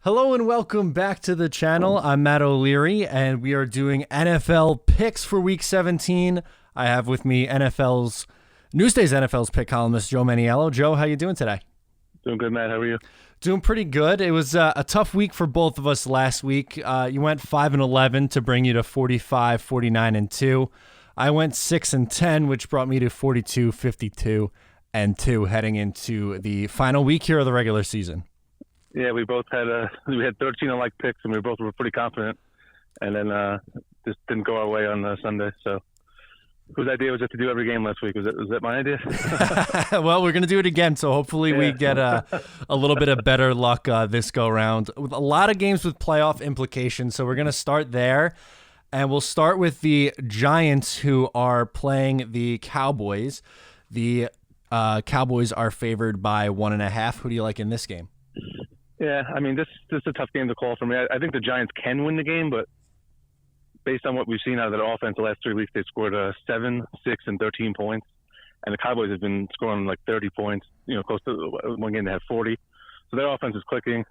Hello and welcome back to the channel. I'm Matt O'Leary, and we are doing NFL picks for Week 17. I have with me Newsday's NFL's pick columnist, Joe Manniello. Joe, how you doing today? Doing good, Matt. How are you? Doing pretty good. It was a tough week for both of us last week. You went 5-11 to bring you to 45, 49-2. I went 6-10, which brought me to 42, 52-2, heading into the final week here of the regular season. Yeah, we both had 13 alike picks, and we both were pretty confident, and then just didn't go our way on Sunday. So, whose idea was it to do every game last week? Was that my idea? Well, we're gonna do it again, so hopefully we get a little bit of better luck this go round. With a lot of games with playoff implications, so we're gonna start there, and we'll start with the Giants, who are playing the Cowboys. The Cowboys are favored by 1.5. Who do you like in this game? Yeah, I mean, this is a tough game to call for me. I think the Giants can win the game, but based on what we've seen out of their offense the last 3 weeks, they scored 7, 6, and 13 points. And the Cowboys have been scoring like 30 points, close to one game they had 40. So their offense is clicking.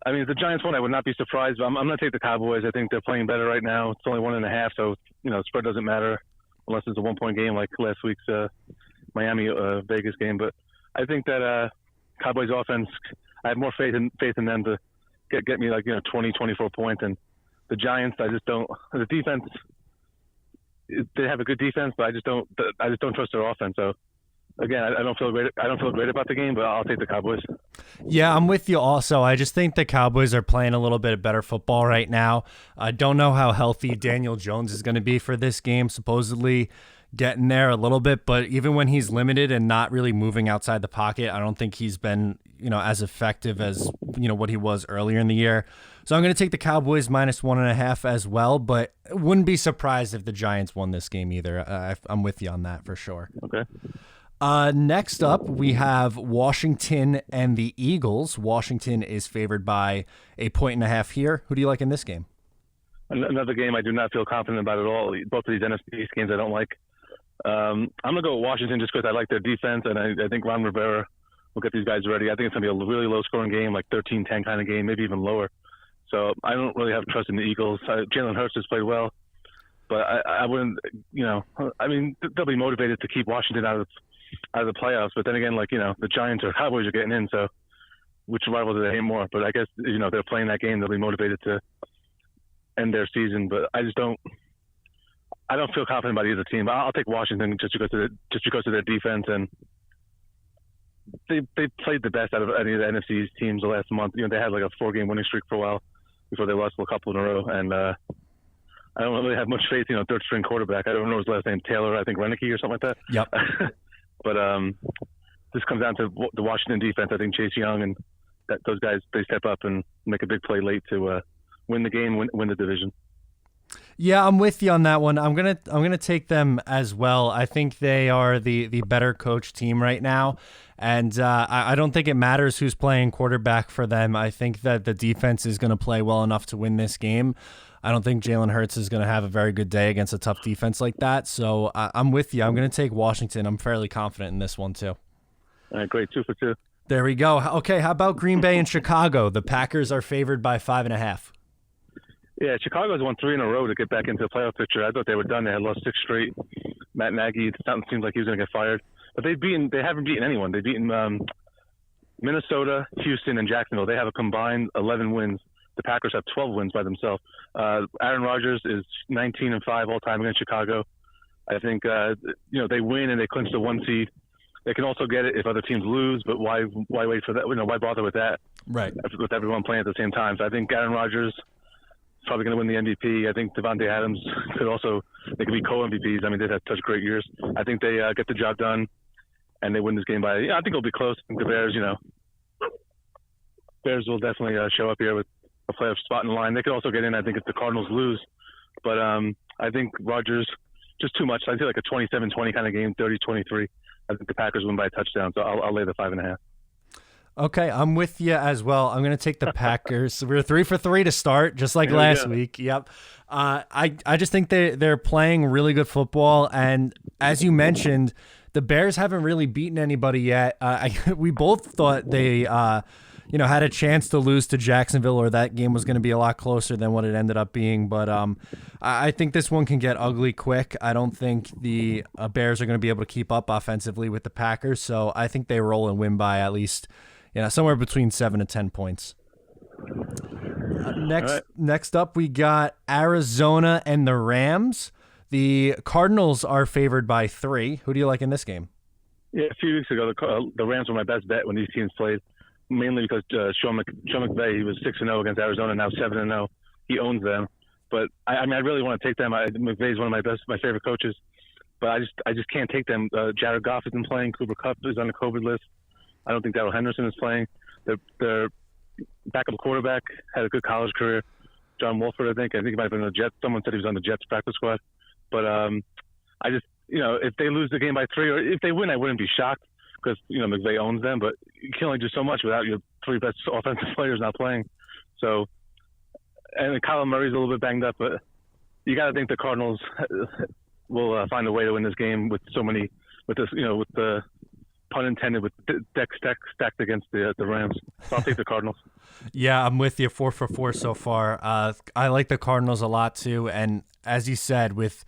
I mean, if the Giants won, I would not be surprised, but I'm going to take the Cowboys. I think they're playing better right now. It's only 1.5, so, the spread doesn't matter unless it's a 1-point game like last week's Miami-Vegas game. But I think that Cowboys offense, I have more faith in them to get me 20, 24 points. And the Giants, I just don't. The defense, they have a good defense, but I just don't trust their offense. So again, I don't feel great about the game, but I'll take the Cowboys. Yeah, I'm with you also. I just think the Cowboys are playing a little bit better football right now. I don't know how healthy Daniel Jones is going to be for this game. Supposedly getting there a little bit, but even when he's limited and not really moving outside the pocket, I don't think he's been, as effective as, what he was earlier in the year. So I'm going to take the Cowboys minus 1.5 as well, but wouldn't be surprised if the Giants won this game either. I'm with you on that for sure. Okay. Next up, we have Washington and the Eagles. Washington is favored by 1.5 here. Who do you like in this game? Another game I do not feel confident about at all. Both of these NFC games I don't like. I'm going to go with Washington just because I like their defense, and I think Ron Rivera will get these guys ready. I think it's going to be a really low-scoring game, like 13-10 kind of game, maybe even lower. So I don't really have trust in the Eagles. Jalen Hurts has played well, but I wouldn't, I mean, they'll be motivated to keep Washington out of the playoffs. But then again, the Giants or Cowboys are getting in, so which rival do they hate more? But I guess, they're playing that game, they'll be motivated to end their season. But I don't feel confident about either team. I'll take Washington just because of their defense, and they played the best out of any of the NFC teams the last month. They had like a 4-game winning streak for a while before they lost a couple in a row, and I don't really have much faith. Third string quarterback. I don't know his last name, Taylor. I think Renicky or something like that. Yep. But this comes down to the Washington defense. I think Chase Young and those guys, they step up and make a big play late to win the game, win the division. Yeah, I'm with you on that one. I'm gonna take them as well. I think they are the better coach team right now, and I don't think it matters who's playing quarterback for them. I think that the defense is going to play well enough to win this game. I don't think Jalen Hurts is going to have a very good day against a tough defense like that. So I'm with you. I'm going to take Washington. I'm fairly confident in this one too. All right, great, 2 for 2. There we go. Okay, how about Green Bay and Chicago? The Packers are favored by 5.5. Yeah, Chicago's won 3 in a row to get back into the playoff picture. I thought they were done. They had lost 6 straight. Matt Nagy, it seems like he was going to get fired. But they haven't beaten anyone. They've beaten Minnesota, Houston, and Jacksonville. They have a combined 11 wins. The Packers have 12 wins by themselves. Aaron Rodgers is 19-5 all time against Chicago. I think they win and they clinch the 1 seed. They can also get it if other teams lose, but why wait for that? Why bother with that? Right. With everyone playing at the same time. So I think Aaron Rodgers is probably going to win the MVP. I think Devontae Adams they could be co-MVPs. I mean, they've had such great years. I think they get the job done and they win this game by. I think it'll be close. I think the Bears will definitely show up here with a playoff spot in the line. They could also get in, I think, if the Cardinals lose. But I think Rodgers, just too much. I feel like a 27-20 kind of game, 30-23. I think the Packers win by a touchdown, so I'll lay the 5.5. Okay, I'm with you as well. I'm going to take the Packers. We're 3 for 3 to start, just like last week. Yep. I just think they're playing really good football, and as you mentioned, the Bears haven't really beaten anybody yet. We both thought they had a chance to lose to Jacksonville, or that game was going to be a lot closer than what it ended up being. But I think this one can get ugly quick. I don't think the Bears are going to be able to keep up offensively with the Packers, so I think they roll and win by at least somewhere between 7 to 10 points. Next up, we got Arizona and the Rams. The Cardinals are favored by 3. Who do you like in this game? Yeah, a few weeks ago, the Rams were my best bet when these teams played, mainly because Sean McVay, he was 6-0 against Arizona, now 7-0. He owns them. But, I really want to take them. McVay's one of my favorite coaches. But I just can't take them. Jared Goff isn't playing. Cooper Kupp is on the COVID list. I don't think Darrell Henderson is playing. Their backup quarterback had a good college career. John Wolford, I think he might have been on the Jets. Someone said he was on the Jets practice squad. But I just, if they lose the game by 3, or if they win, I wouldn't be shocked because, McVay owns them. But you can only do so much without your 3 best offensive players not playing. So, and Kyler Murray's a little bit banged up, but you got to think the Cardinals will find a way to win this game with the pun intended, with decks stacked against the Rams. So I'll take the Cardinals. Yeah, I'm with you. 4 for 4 so far. I like the Cardinals a lot too, and as you said, with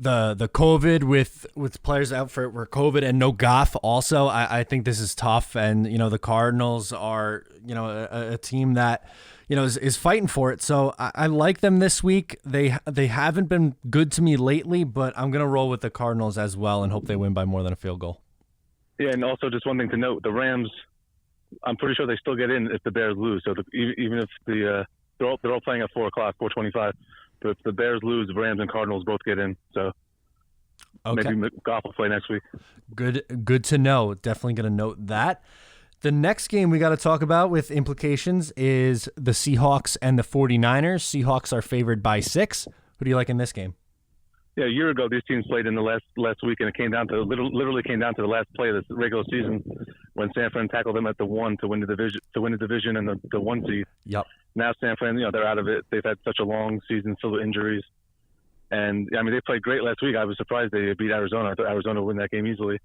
the COVID, with players out for COVID and no Goff also, I think this is tough. And the Cardinals are a team that is fighting for it. So I like them this week. They haven't been good to me lately, but I'm gonna roll with the Cardinals as well and hope they win by more than a field goal. Yeah, and also just one thing to note: the Rams, I'm pretty sure they still get in if the Bears lose. So even if they're all playing at 4:25, but if the Bears lose, the Rams and Cardinals both get in. So okay. Maybe Goff will play next week. Good to know. Definitely going to note that. The next game we got to talk about with implications is the Seahawks and the 49ers. Seahawks are favored by 6. Who do you like in this game? Yeah, a year ago these teams played in the last week, and it came down to literally the last play of the regular season when San Fran tackled them at the 1 to win the division and the 1 seed. Yep. Now San Fran, they're out of it. They've had such a long season filled with injuries, and they played great last week. I was surprised they beat Arizona. I thought Arizona would win that game easily.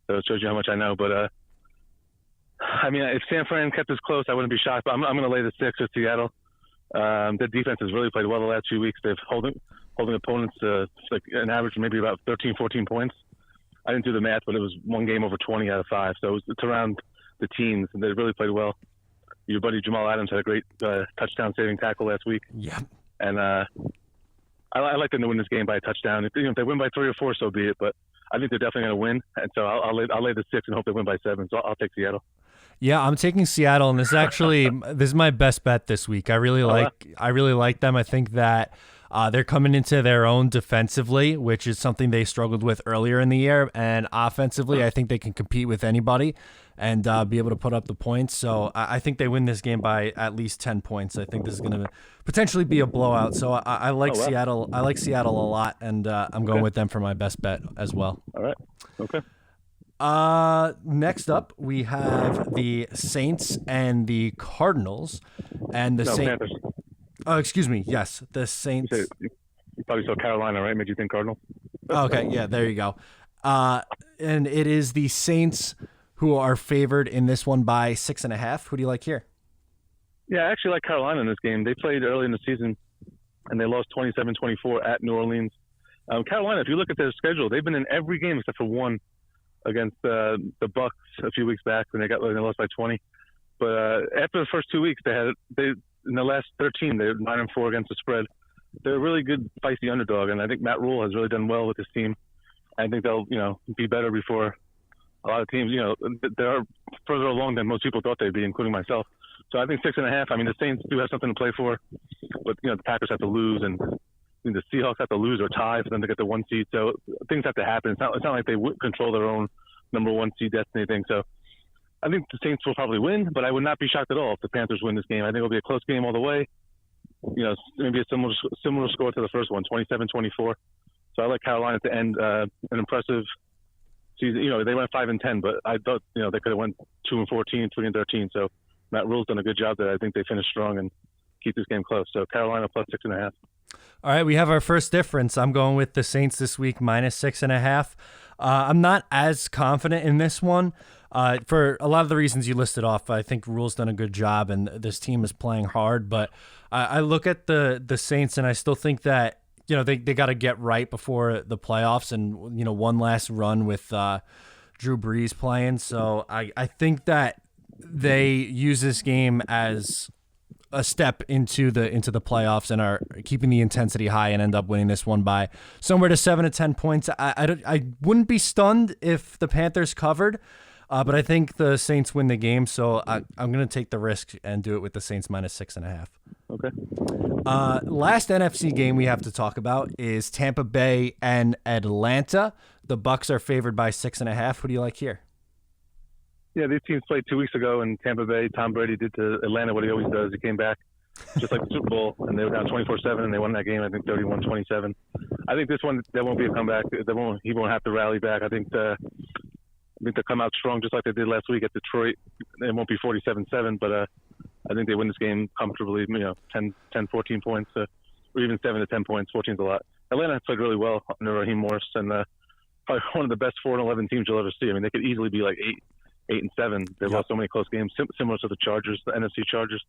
So it shows you how much I know. But if San Fran kept this close, I wouldn't be shocked. But I'm going to lay the 6 with Seattle. Their defense has really played well the last few weeks. They've holding opponents like an average of maybe about 13, 14 points. I didn't do the math, but it was one game over 20 out of 5. So it's around the teens, and they really played well. Your buddy Jamal Adams had a great touchdown-saving tackle last week. Yeah. And I like them to win this game by a touchdown. If they win by 3 or 4, so be it. But I think they're definitely going to win, and so I'll lay the 6 and hope they win by 7. So I'll take Seattle. Yeah, I'm taking Seattle, and this is my best bet this week. I really like them. I think that they're coming into their own defensively, which is something they struggled with earlier in the year, and offensively, I think they can compete with anybody and be able to put up the points. So I think they win this game by at least 10 points. I think this is going to potentially be a blowout. So I like Seattle. I like Seattle a lot, and I'm going with them for my best bet as well. All right. Okay. Next up, we have the Saints and the Cardinals, and the Saints. Panthers. Oh, excuse me. Yes, the Saints. You probably saw Carolina, right? Made you think Cardinals? Okay, yeah, there you go. And it is the Saints who are favored in this one by 6.5. Who do you like here? Yeah, I actually like Carolina in this game. They played early in the season, and they lost 27-24 at New Orleans. Carolina, if you look at their schedule, they've been in every game except for one against the Bucks a few weeks back when they lost by 20. But after the first 2 weeks, they in the last 13, they're 9-4 against the spread. They're a really good, feisty underdog, and I think Matt Rule has really done well with this team. I think they'll, be better before a lot of teams. They're further along than most people thought they'd be, including myself. So I think 6.5. The Saints do have something to play for, but the Packers have to lose, and the Seahawks have to lose or tie for them to get the 1 seed. So things have to happen. It's not like they control their own number 1 seed destiny thing. So I think the Saints will probably win, but I would not be shocked at all if the Panthers win this game. I think it'll be a close game all the way. Maybe a similar score to the first one, 27-24. So I like Carolina to end an impressive season. They went 5-10, but I thought they could have went 2-14, 3-13. So Matt Rule's done a good job there. I think they finished strong and keep this game close. So Carolina plus 6.5. All right, we have our first difference. I'm going with the Saints this week, minus 6.5. I'm not as confident in this one for a lot of the reasons you listed off. I think Rule's done a good job, and this team is playing hard. But I look at the Saints, and I still think that they got to get right before the playoffs, and one last run with Drew Brees playing. So I think that they use this game as a step into the playoffs and are keeping the intensity high and end up winning this one by somewhere to 7 to 10 points. I wouldn't be stunned if the Panthers covered, but I think the Saints win the game, so I'm going to take the risk and do it with the Saints minus 6.5. Okay. Last NFC game we have to talk about is Tampa Bay and Atlanta. The Bucs are favored by 6.5. Who do you like here? Yeah, these teams played 2 weeks ago in Tampa Bay. Tom Brady did to Atlanta what he always does. He came back just like the Super Bowl, and they were down 24-7, and they won that game, I think, 31-27. I think this one, there won't be a comeback. He won't have to rally back. I think they'll come out strong just like they did last week at Detroit. It won't be 47-7, but I think they win this game comfortably, 10, 14 points, or even 7 to 10 points. 14 is a lot. Atlanta has played really well under Raheem Morris, and probably one of the best 4-11 teams you'll ever see. I mean, they could easily be like 8-7. They've lost so many close games, similar to the Chargers, the NFC Chargers.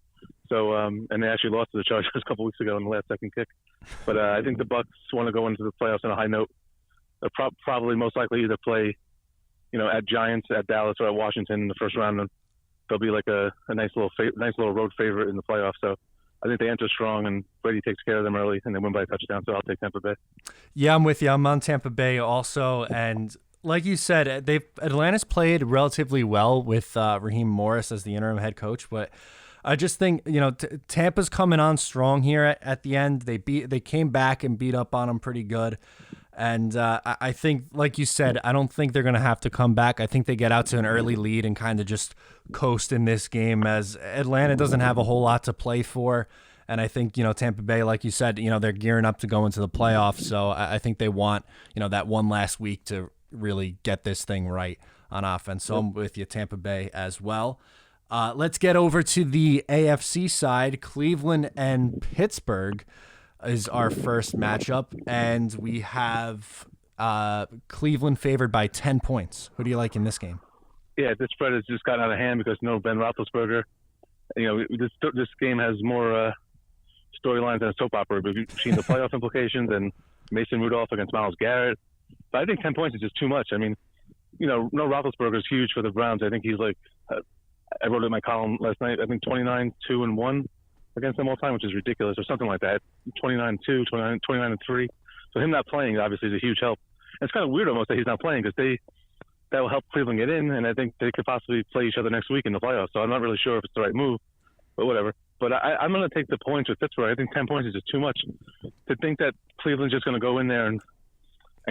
So, and they actually lost to the Chargers a couple weeks ago in the last second kick. But I think the Bucs want to go into the playoffs on a high note. They'll probably most likely either play, at Giants, at Dallas, or at Washington in the first round. And they'll be like a nice little road favorite in the playoffs. So I think they enter strong, and Brady takes care of them early, and they win by a touchdown. So I'll take Tampa Bay. Yeah, I'm with you. I'm on Tampa Bay also, and like you said, Atlanta's played relatively well with Raheem Morris as the interim head coach, but I just think Tampa's coming on strong here at the end. They came back and beat up on them pretty good, and I think, like you said, I don't think they're going to have to come back. I think they get out to an early lead and kind of just coast in this game, as Atlanta doesn't have a whole lot to play for. And I think, Tampa Bay, like you said, they're gearing up to go into the playoffs. So I think they want, that one last week to really get this thing right on offense. So I'm with you, Tampa Bay as well. Let's get over to the AFC side. Cleveland and Pittsburgh is our first matchup, and we have Cleveland favored by 10 points. Who do you like in this game? Yeah, this spread has just gotten out of hand because no Ben Roethlisberger. This game has more storylines than a soap opera between the playoff implications and Mason Rudolph against Myles Garrett. But I think 10 points is just too much. I mean, no Roethlisberger is huge for the Browns. I think he's like, I wrote it in my column last night, I think 29-2-1 against them all time, which is ridiculous, or something like that. 29-2, 29-3. So him not playing obviously is a huge help. And it's kind of weird almost that he's not playing, because that will help Cleveland get in, and I think they could possibly play each other next week in the playoffs. So I'm not really sure if it's the right move, but whatever. But I'm going to take the points with Pittsburgh. I think 10 points is just too much. To think that Cleveland's just going to go in there and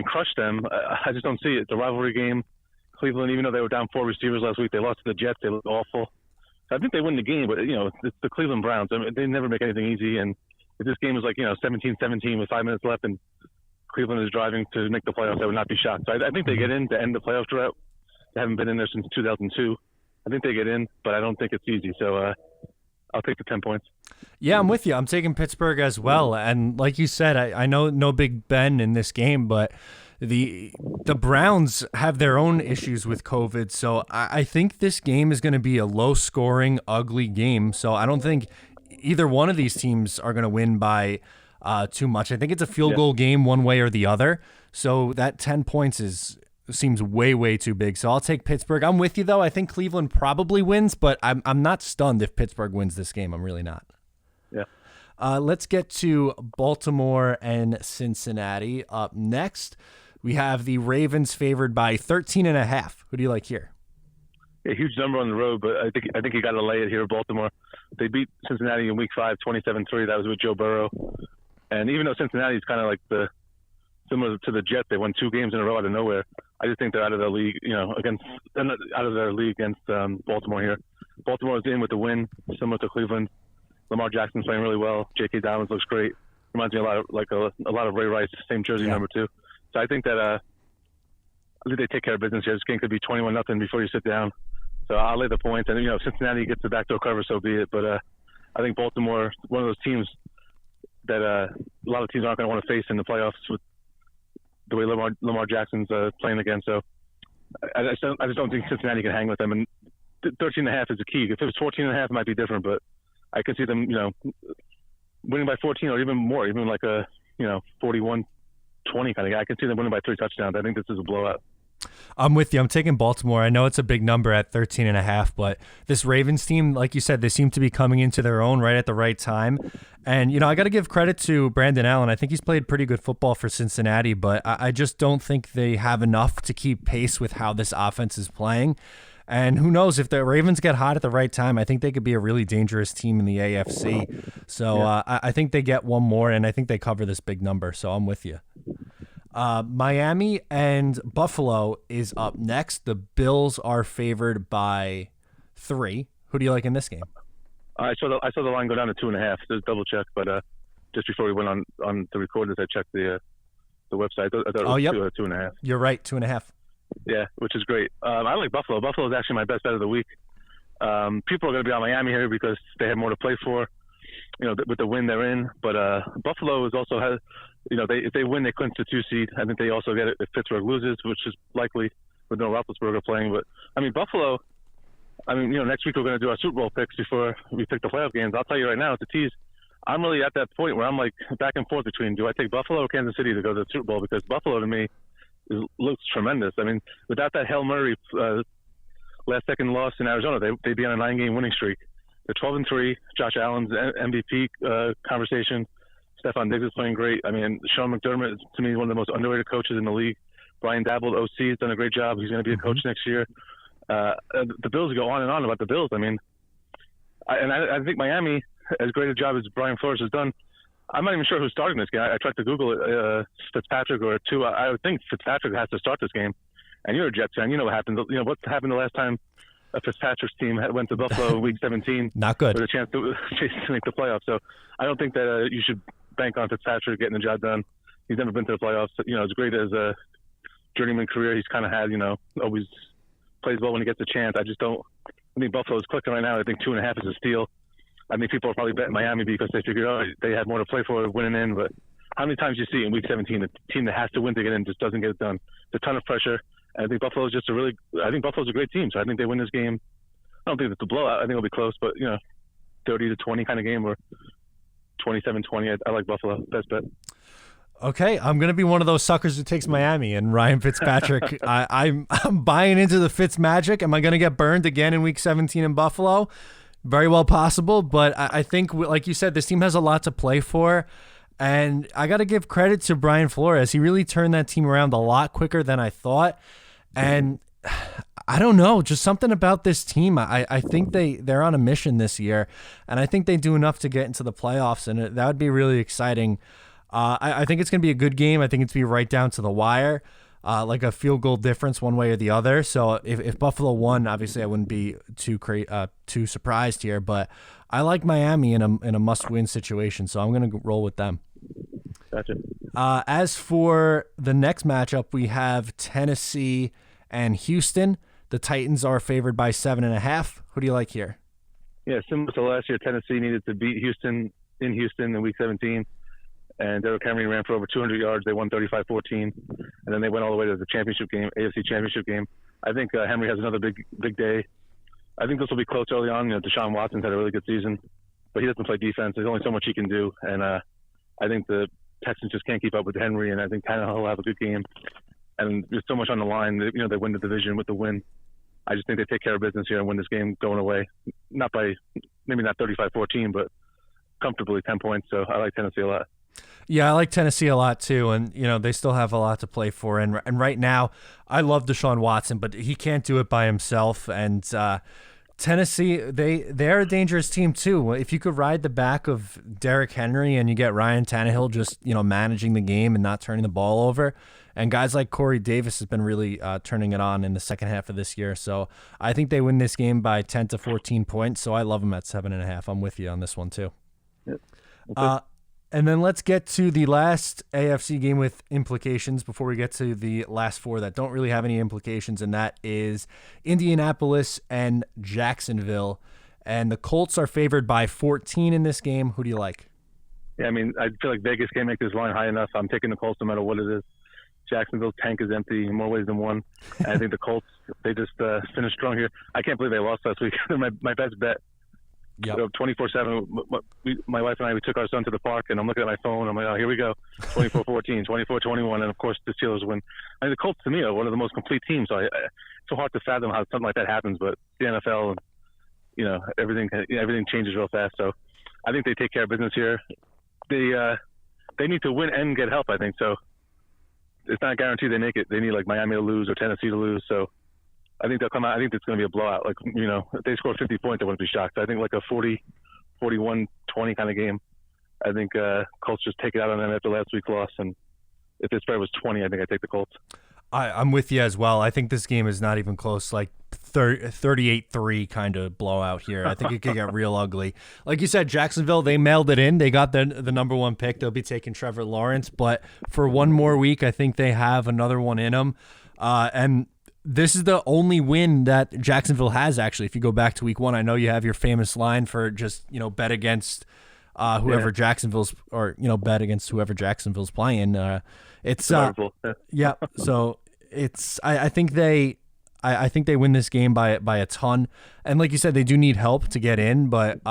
crush them, I just don't see it. It's a rivalry game. Cleveland, even though they were down 4 receivers last week, they lost to the Jets. They looked awful. So I think they win the game, but it's the Cleveland Browns. I mean, they never make anything easy. And if this game is like 17-17 with 5 minutes left, and Cleveland is driving to make the playoffs, I would not be shocked. So I think they get in to end the playoff drought. They haven't been in there since 2002. I think they get in, but I don't think it's easy. So I'll take the 10 points. Yeah, I'm with you. I'm taking Pittsburgh as well. And like you said, I know no Big Ben in this game, but the Browns have their own issues with COVID. So I think this game is going to be a low-scoring, ugly game. So I don't think either one of these teams are going to win by too much. I think it's a field goal game one way or the other. So that 10 points seems way, way too big. So I'll take Pittsburgh. I'm with you, though. I think Cleveland probably wins, but I'm not stunned if Pittsburgh wins this game. I'm really not. Yeah. Let's get to Baltimore and Cincinnati up next. We have the Ravens favored by 13.5. Who do you like here? A huge number on the road, but I think you got to lay it here. Baltimore, they beat Cincinnati in Week 5, 27-3. That was with Joe Burrow. And even though Cincinnati is kind of like similar to the Jets, they won 2 games in a row out of nowhere. I just think they're out of their league, against Baltimore here. Baltimore is in with the win, similar to Cleveland. Lamar Jackson's playing really well. J.K. Dobbins looks great. Reminds me a lot of Ray Rice, same jersey number 2. So I think that I think they take care of business here. This game could be 21-0 before you sit down. So I'll lay the points. And if Cincinnati gets the backdoor cover, so be it. But I think Baltimore, one of those teams that a lot of teams aren't going to want to face in the playoffs with the way Lamar Jackson's playing again. So I just don't think Cincinnati can hang with them. And 13.5 is the key. If it was 14.5, it might be different. But I can see them, winning by 14 or even more, even like a 41-20 kind of guy. I can see them winning by 3 touchdowns. I think this is a blowout. I'm with you. I'm taking Baltimore. I know it's a big number at 13.5, but this Ravens team, like you said, they seem to be coming into their own right at the right time. And, I got to give credit to Brandon Allen. I think he's played pretty good football for Cincinnati, but I just don't think they have enough to keep pace with how this offense is playing. And who knows, if the Ravens get hot at the right time, I think they could be a really dangerous team in the AFC. So I think they get one more, and I think they cover this big number. So I'm with you. Miami and Buffalo is up next. The Bills are favored by 3. Who do you like in this game? I saw the line go down to 2.5. Just double check, but just before we went on to record this, I checked the website. I thought it was 2.5. You're right, 2.5. Yeah, which is great. I like Buffalo. Buffalo is actually my best bet of the week. People are going to be on Miami here because they have more to play for, with the win they're in. But Buffalo is also has, if they win, they clinch the 2 seed. I think they also get it if Pittsburgh loses, which is likely with no Roethlisberger playing. But Buffalo. Next week we're going to do our Super Bowl picks before we pick the playoff games. I'll tell you right now, it's a tease. I'm really at that point where I'm like back and forth between do I take Buffalo or Kansas City to go to the Super Bowl, because Buffalo to me looks tremendous. Without that Hail Murray last-second loss in Arizona, they'd be on a 9-game winning streak. They're 12-3. Josh Allen's MVP conversation. Stephon Diggs is playing great. Sean McDermott is, to me, one of the most underrated coaches in the league. Brian Dabble, OC, has done a great job. He's going to be a coach next year. The Bills go on and on about the Bills. I think Miami, as great a job as Brian Flores has done, I'm not even sure who's starting this game. I tried to Google it, Fitzpatrick or Tua. I would think Fitzpatrick has to start this game. And you're a Jets fan. You know what happened. What happened the last time a Fitzpatrick's team went to Buffalo in Week 17? Not good. With a chance to make the playoffs. So I don't think that you should bank on Fitzpatrick getting the job done. He's never been to the playoffs. As great as a journeyman career he's kind of had, always plays well when he gets a chance. I think Buffalo's clicking right now. I think 2.5 is a steal. People are probably betting Miami because they figure, they had more to play for winning in. But how many times do you see in Week 17 a team that has to win to get in just doesn't get it done? It's a ton of pressure. And I think Buffalo's a great team. So I think they win this game. I don't think it's a blowout. I think it'll be close, but 30-20 kind of game or 27-20. I like Buffalo. Best bet. Okay, I'm going to be one of those suckers who takes Miami and Ryan Fitzpatrick. I'm buying into the Fitz magic. Am I going to get burned again in Week 17 in Buffalo? Very well possible, but I think, like you said, this team has a lot to play for, and I got to give credit to Brian Flores. He really turned that team around a lot quicker than I thought, and I don't know, just something about this team. I think they're on a mission this year, and I think they do enough to get into the playoffs, and that would be really exciting. I think it's going to be a good game. I think it's going to be right down to the wire, like a field goal difference one way or the other. So if Buffalo won, obviously I wouldn't be too surprised here. But I like Miami in a must-win situation, so I'm going to roll with them. Gotcha. As for the next matchup, we have Tennessee and Houston. The Titans are favored by 7.5. Who do you like here? Yeah, similar to last year, Tennessee needed to beat Houston in Week 17. And Derrick Henry ran for over 200 yards. They won 35-14. And then they went all the way to the championship game, AFC championship game. I think Henry has another big day. I think this will be close early on. Deshaun Watson's had a really good season, but he doesn't play defense. There's only so much he can do. And I think the Texans just can't keep up with Henry, and I think Tannehill will have a good game. And there's so much on the line. They win the division with the win. I just think they take care of business here and win this game going away. Maybe not 35-14, but comfortably 10 points. So I like Tennessee a lot. Yeah, I like Tennessee a lot too, and they still have a lot to play for. And right now, I love Deshaun Watson, but he can't do it by himself. And Tennessee, they're a dangerous team too. If you could ride the back of Derrick Henry and you get Ryan Tannehill just managing the game and not turning the ball over, and guys like Corey Davis has been really turning it on in the second half of this year. So I think they win this game by 10 to 14 points. So I love them at 7.5. I'm with you on this one too. Yep. Okay. And then let's get to the last AFC game with implications before we get to the last 4 that don't really have any implications, and that is Indianapolis and Jacksonville. And the Colts are favored by 14 in this game. Who do you like? Yeah, I feel like Vegas can't make this line high enough. I'm taking the Colts no matter what it is. Jacksonville's tank is empty in more ways than one. And I think the Colts, they just finished strong here. I can't believe they lost last week. They're my best bet. Yep. 24/7. My wife and I, we took our son to the park, and I'm looking at my phone. I'm like, oh, here we go. 24-14, 24-21, and of course the Steelers win. I mean, the Colts to me are one of the most complete teams. So it's so hard to fathom how something like that happens. But the NFL, everything changes real fast. So I think they take care of business here. They need to win and get help, I think. So it's not guaranteed they make it. They need like Miami to lose or Tennessee to lose. So I think they'll come out. I think it's going to be a blowout. Like, if they score 50 points, I wouldn't be shocked. I think like a 41-20 kind of game. I think Colts just take it out on them after last week's loss. And if the spread was 20, I think I'd take the Colts. I'm with you as well. I think this game is not even close, like 38-3 kind of blowout here. I think it could get real ugly. Like you said, Jacksonville, they mailed it in. They got the number one pick. They'll be taking Trevor Lawrence. But for one more week, I think they have another one in them. And this is the only win that Jacksonville has, actually. If you go back to week 1, I know you have your famous line for just, bet against whoever Jacksonville's, or, bet against whoever Jacksonville's playing. It's yeah. So it's I think they win this game by a ton. And like you said, they do need help to get in, but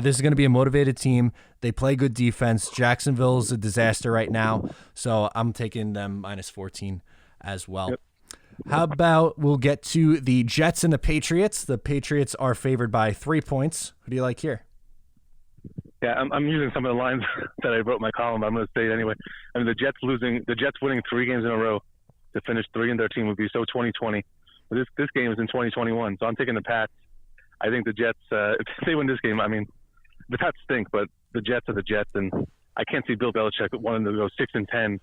this is going to be a motivated team. They play good defense. Jacksonville's a disaster right now, so I'm taking them -14 as well. Yep. How about we'll get to the Jets and the Patriots. The Patriots are favored by 3 points. Who do you like here? Yeah, I'm using some of the lines that I wrote in my column, but I'm going to say it anyway. I mean, the Jets winning 3 games in a row to finish 3-13 would be so 2020. But this game is in 2021, so I'm taking the Pats. I think the Jets, if they win this game, I mean, the Pats stink, but the Jets are the Jets, and I can't see Bill Belichick wanting to go 6-10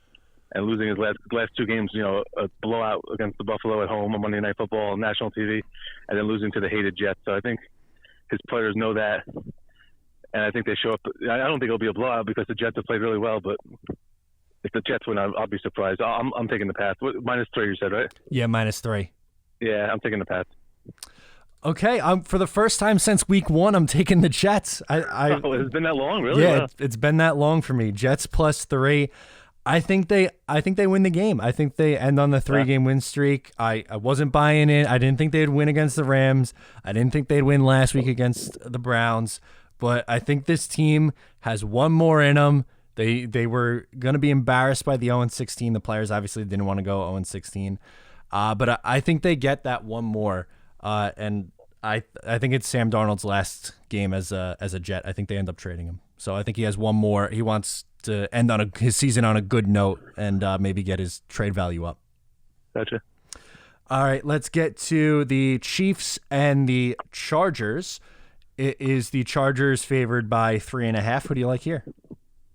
and losing his last 2 games, a blowout against the Buffalo at home on Monday Night Football on national TV, and then losing to the hated Jets. So I think his players know that. And I think they show up. I don't think it'll be a blowout because the Jets have played really well. But if the Jets win, I'll be surprised. I'm taking the Pats. -3, you said, right? Yeah, -3. Yeah, I'm taking the Pats. Okay, for the first time since week 1, I'm taking the Jets. It's been that long, really? Yeah, wow. it's been that long for me. Jets +3. I think they win the game. I think they end on the 3-game win streak. I wasn't buying it. I didn't think they'd win against the Rams. I didn't think they'd win last week against the Browns. But I think this team has one more in them. They were going to be embarrassed by the 0-16. The players obviously didn't want to go 0-16. But I think they get that one more. And I think it's Sam Darnold's last game as a Jet. I think they end up trading him. So I think he has one more. He wants to end on his season on a good note and maybe get his trade value up. Gotcha. All right, let's get to the Chiefs and the Chargers. It is the Chargers favored by 3.5. Who do you like here?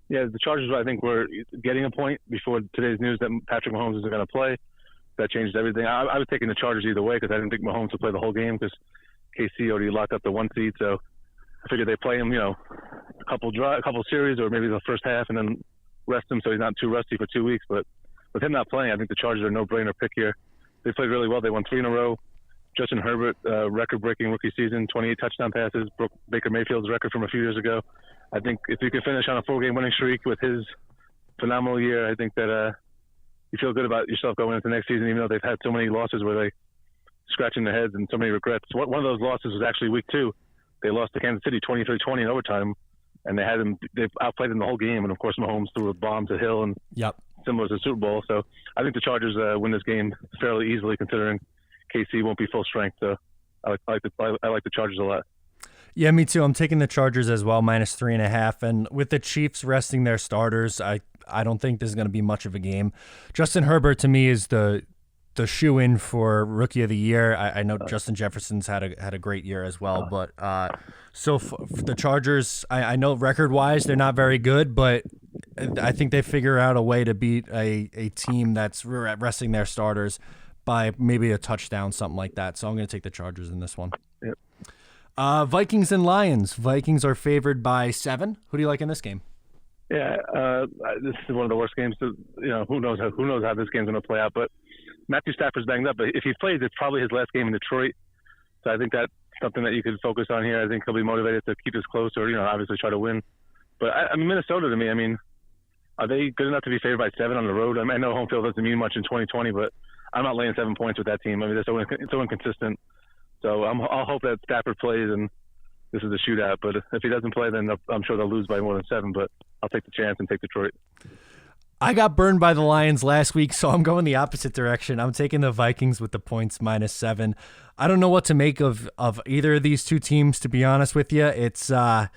Yeah, the Chargers, I think, were getting a point before today's news that Patrick Mahomes isn't going to play. That changed everything. I was taking the Chargers either way because I didn't think Mahomes would play the whole game because KC already locked up the 1 seed. So I figured they play him, a couple series or maybe the first half and then rest him so he's not too rusty for 2 weeks. But with him not playing, I think the Chargers are a no-brainer pick here. They played really well. They won 3 in a row. Justin Herbert, record-breaking rookie season, 28 touchdown passes, broke Baker Mayfield's record from a few years ago. I think if you can finish on a 4-game winning streak with his phenomenal year, I think that you feel good about yourself going into next season, even though they've had so many losses where they scratching their heads and so many regrets. One of those losses was actually week 2. They lost to Kansas City 23-20 in overtime, and they've outplayed them the whole game. And of course, Mahomes threw a bomb to Hill and similar to the Super Bowl. So I think the Chargers win this game fairly easily, considering KC won't be full strength. So I like the Chargers a lot. Yeah, me too. I'm taking the Chargers as well, -3.5. And with the Chiefs resting their starters, I don't think this is going to be much of a game. Justin Herbert, to me, is the shoe-in for Rookie of the Year. I know Justin Jefferson's had a great year as well. But so for the Chargers, I know record-wise they're not very good, but I think they figure out a way to beat a team that's resting their starters by maybe a touchdown, something like that. So I'm going to take the Chargers in this one. Yep. Vikings and Lions. Vikings are favored by 7. Who do you like in this game? Yeah, this is one of the worst games. Who knows how this game's going to play out. But Matthew Stafford's banged up. But if he plays, it's probably his last game in Detroit. So I think that's something that you could focus on here. I think he'll be motivated to keep this close or, obviously try to win. But I mean, Minnesota to me, I mean, Are they good enough to be favored by 7 on the road? I mean, I know home field doesn't mean much in 2020, but I'm not laying 7 points with that team. I mean, they're so inconsistent. So I'll hope that Stafford plays and this is a shootout. But if he doesn't play, then I'm sure they'll lose by more than 7. But I'll take the chance and take Detroit. I got burned by the Lions last week, so I'm going the opposite direction. I'm taking the Vikings with the points -7. I don't know what to make of either of these two teams, to be honest with you. It's I'm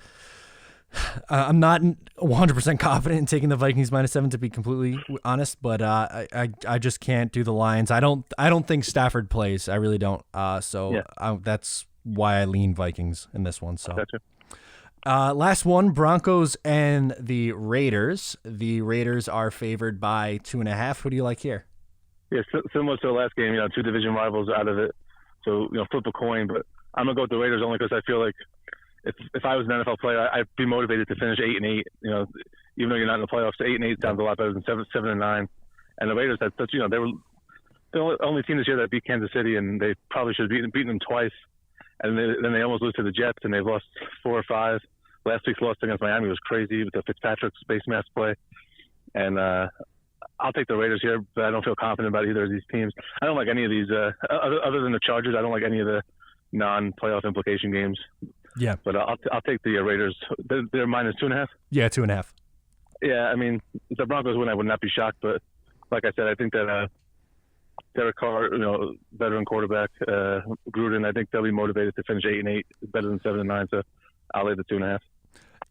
not 100% confident in taking the Vikings -7, to be completely honest, but I just can't do the Lions. I don't think Stafford plays. I really don't. That's why I lean Vikings in this one. So. Gotcha. Last one, Broncos and the Raiders. The Raiders are favored by 2.5. Who do you like here? Yeah, similar to the last game, two division rivals out of it. So, flip a coin. But I'm going to go with the Raiders only because I feel like if I was an NFL player, I'd be motivated to finish 8-8. Even though you're not in the playoffs, 8-8 sounds a lot better than 7-9. And the Raiders had such, they were the only team this year that beat Kansas City, and they probably should have beaten them twice. And then they almost lose to the Jets, and they've lost 4 or 5. Last week's loss against Miami was crazy with the Fitzpatrick's face mask play. And I'll take the Raiders here, but I don't feel confident about either of these teams. I don't like any of these, other than the Chargers. I don't like any of the non-playoff implication games. Yeah. But I'll take the Raiders. They're -2.5? Yeah, 2.5. Yeah, I mean, if the Broncos win, I would not be shocked. But like I said, I think that Derek Carr, veteran quarterback, Gruden, I think they'll be motivated to finish 8-8, better than 7-9. So I'll lay the 2.5.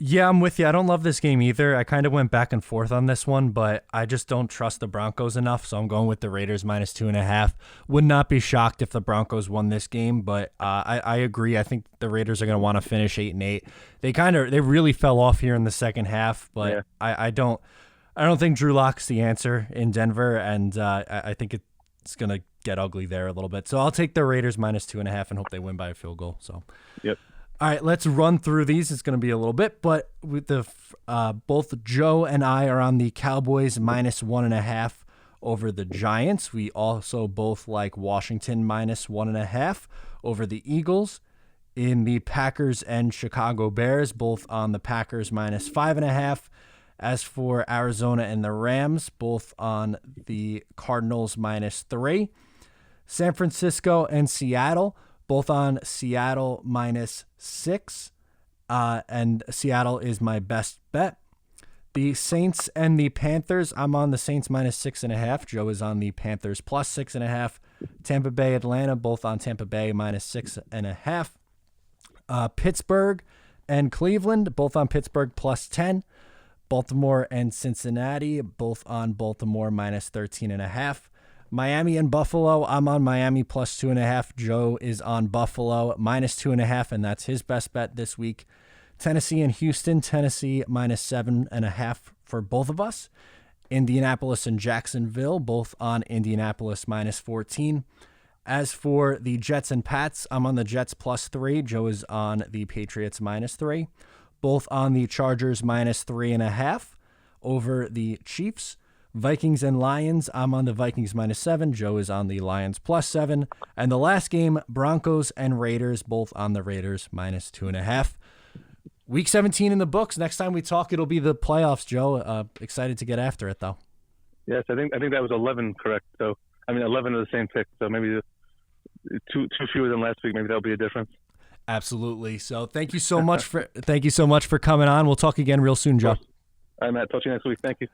Yeah, I'm with you. I don't love this game either. I kind of went back and forth on this one, but I just don't trust the Broncos enough, so I'm going with the Raiders -2.5. Would not be shocked if the Broncos won this game, but I agree. I think the Raiders are going to want to finish 8-8. They really fell off here in the second half, but yeah. I don't think Drew Lock's the answer in Denver, and I think it's going to get ugly there a little bit. So I'll take the Raiders -2.5 and hope they win by a field goal. So. Yep. All right, let's run through these. It's going to be a little bit, but with both Joe and I are on the Cowboys -1.5 over the Giants. We also both like Washington -1.5 over the Eagles. In the Packers and Chicago Bears, both on the Packers -5.5. As for Arizona and the Rams, both on the Cardinals -3. San Francisco and Seattle, both on Seattle -6, and Seattle is my best bet. The Saints and the Panthers, I'm on the Saints -6.5. Joe is on the Panthers +6.5. Tampa Bay, Atlanta, both on Tampa Bay -6.5. Pittsburgh and Cleveland, both on Pittsburgh +10. Baltimore and Cincinnati, both on Baltimore -13.5. Miami and Buffalo, I'm on Miami +2.5. Joe is on Buffalo -2.5, and that's his best bet this week. Tennessee and Houston, Tennessee -7.5 for both of us. Indianapolis and Jacksonville, both on Indianapolis -14. As for the Jets and Pats, I'm on the Jets +3. Joe is on the Patriots -3. Both on the Chargers -3.5 over the Chiefs. Vikings and Lions, I'm on the Vikings -7. Joe is on the Lions +7. And the last game, Broncos and Raiders, both on the Raiders -2.5. Week 17 in the books. Next time we talk, it'll be the playoffs, Joe. Excited to get after it, though. Yes, I think that was 11 correct. So 11 of the same pick. So maybe two fewer than last week. Maybe that'll be a difference. Absolutely. So thank you so much for coming on. We'll talk again real soon, Joe. All right, Matt. Talk to you next week. Thank you.